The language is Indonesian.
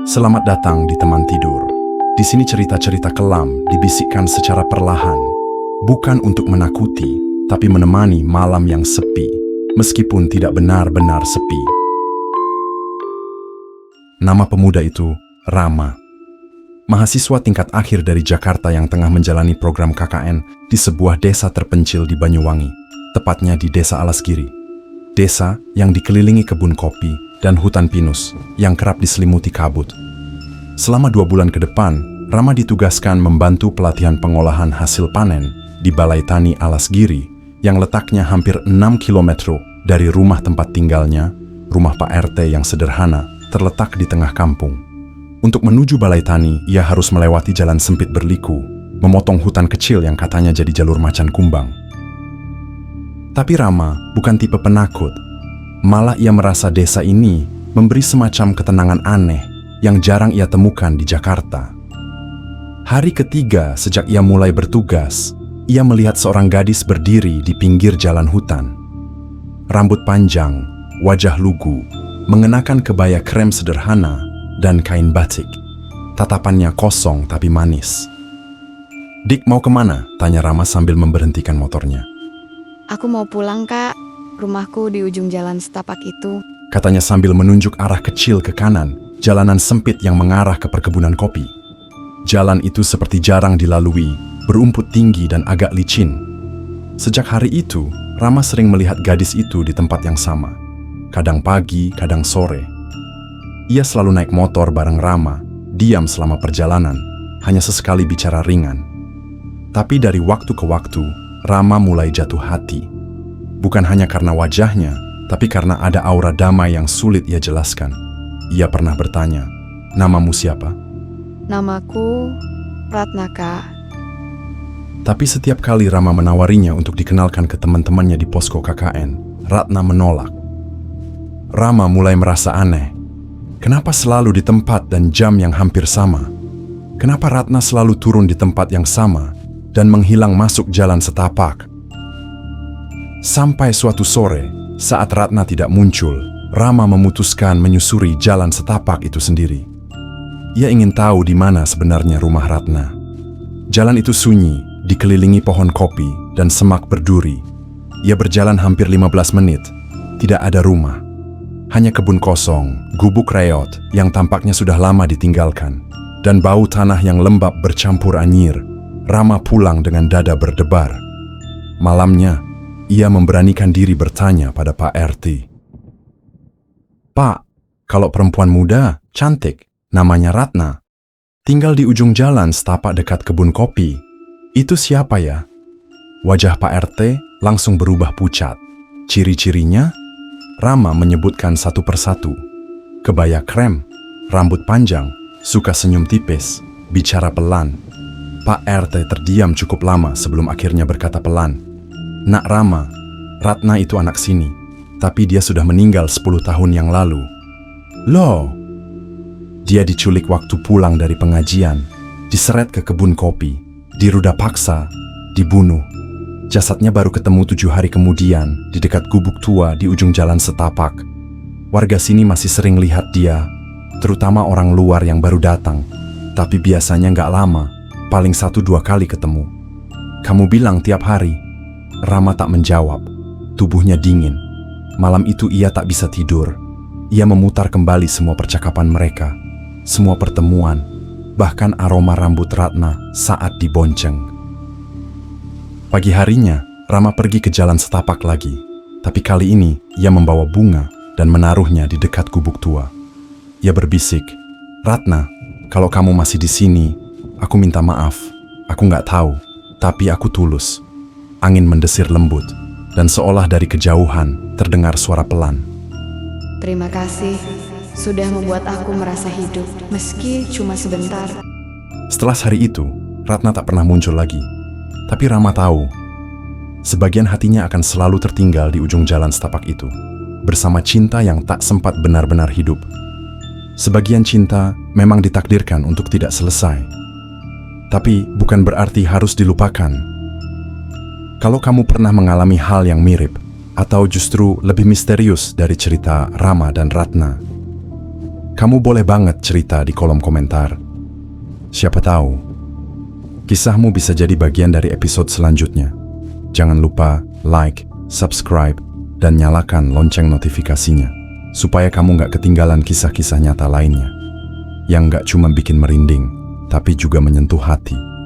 Selamat datang di Teman Tidur. Di sini cerita-cerita kelam dibisikkan secara perlahan, bukan untuk menakuti, tapi menemani malam yang sepi, meskipun tidak benar-benar sepi. Nama pemuda itu Rama, mahasiswa tingkat akhir dari Jakarta yang tengah menjalani program KKN di sebuah desa terpencil di Banyuwangi, tepatnya di Desa Alasgiri. Desa yang dikelilingi kebun kopi dan hutan pinus yang kerap diselimuti kabut. Selama 2 bulan ke depan, Rama ditugaskan membantu pelatihan pengolahan hasil panen di Balai Tani Alasgiri yang letaknya hampir 6 km dari rumah tempat tinggalnya, rumah Pak RT yang sederhana terletak di tengah kampung. Untuk menuju Balai Tani, ia harus melewati jalan sempit berliku, memotong hutan kecil yang katanya jadi jalur macan kumbang. Tapi Rama bukan tipe penakut. Malah ia merasa desa ini memberi semacam ketenangan aneh yang jarang ia temukan di Jakarta. Hari ketiga sejak ia mulai bertugas, ia melihat seorang gadis berdiri di pinggir jalan hutan. Rambut panjang, wajah lugu, mengenakan kebaya krem sederhana dan kain batik. Tatapannya kosong tapi manis. "Dik, mau kemana?" tanya Rama sambil memberhentikan motornya. "Aku mau pulang, Kak. Rumahku di ujung jalan setapak itu," katanya sambil menunjuk arah kecil ke kanan, jalanan sempit yang mengarah ke perkebunan kopi. Jalan itu seperti jarang dilalui, berumput tinggi dan agak licin. Sejak hari itu, Rama sering melihat gadis itu di tempat yang sama. Kadang pagi, kadang sore. Ia selalu naik motor bareng Rama, diam selama perjalanan, hanya sesekali bicara ringan. Tapi dari waktu ke waktu, Rama mulai jatuh hati. Bukan hanya karena wajahnya, tapi karena ada aura damai yang sulit ia jelaskan. Ia pernah bertanya, "Namamu siapa?" "Namaku Ratna, Kak." Tapi setiap kali Rama menawarinya untuk dikenalkan ke teman-temannya di posko KKN, Ratna menolak. Rama mulai merasa aneh. Kenapa selalu di tempat dan jam yang hampir sama? Kenapa Ratna selalu turun di tempat yang sama dan menghilang masuk jalan setapak? Sampai suatu sore, saat Ratna tidak muncul, Rama memutuskan menyusuri jalan setapak itu sendiri. Ia ingin tahu di mana sebenarnya rumah Ratna. Jalan itu sunyi, dikelilingi pohon kopi dan semak berduri. Ia berjalan hampir 15 menit. Tidak ada rumah. Hanya kebun kosong, gubuk reot yang tampaknya sudah lama ditinggalkan, dan bau tanah yang lembab bercampur anyir. Rama pulang dengan dada berdebar. Malamnya, ia memberanikan diri bertanya pada Pak RT. "Pak, kalau perempuan muda, cantik, namanya Ratna, tinggal di ujung jalan setapak dekat kebun kopi, itu siapa ya?" Wajah Pak RT langsung berubah pucat. Ciri-cirinya? Rama menyebutkan satu persatu. Kebaya krem, rambut panjang, suka senyum tipis, bicara pelan. Pak RT terdiam cukup lama sebelum akhirnya berkata pelan, "Nak Rama, Ratna itu anak sini, tapi dia sudah meninggal 10 tahun yang lalu." "Loh?" "Dia diculik waktu pulang dari pengajian, diseret ke kebun kopi, diruda paksa, dibunuh. Jasadnya baru ketemu 7 hari kemudian di dekat gubuk tua di ujung jalan setapak. Warga sini masih sering lihat dia, terutama orang luar yang baru datang. Tapi biasanya nggak lama, paling 1-2 kali ketemu." "Kamu bilang tiap hari?" Rama tak menjawab. Tubuhnya dingin. Malam itu ia tak bisa tidur. Ia memutar kembali semua percakapan mereka, semua pertemuan, bahkan aroma rambut Ratna saat dibonceng. Pagi harinya, Rama pergi ke jalan setapak lagi. Tapi kali ini, ia membawa bunga dan menaruhnya di dekat gubuk tua. Ia berbisik, "Ratna, kalau kamu masih di sini, aku minta maaf. Aku nggak tahu, tapi aku tulus." Angin mendesir lembut, dan seolah dari kejauhan terdengar suara pelan. "Terima kasih sudah membuat aku merasa hidup, meski cuma sebentar." Setelah hari itu, Ratna tak pernah muncul lagi. Tapi Rama tahu, sebagian hatinya akan selalu tertinggal di ujung jalan setapak itu, bersama cinta yang tak sempat benar-benar hidup. Sebagian cinta memang ditakdirkan untuk tidak selesai, tapi bukan berarti harus dilupakan. Kalau kamu pernah mengalami hal yang mirip, atau justru lebih misterius dari cerita Rama dan Ratna, Kamu boleh banget cerita di kolom komentar. Siapa tahu, kisahmu bisa jadi bagian dari episode selanjutnya. Jangan lupa like, subscribe, dan nyalakan lonceng notifikasinya, supaya kamu nggak ketinggalan kisah-kisah nyata lainnya, yang nggak cuma bikin merinding, tapi juga menyentuh hati.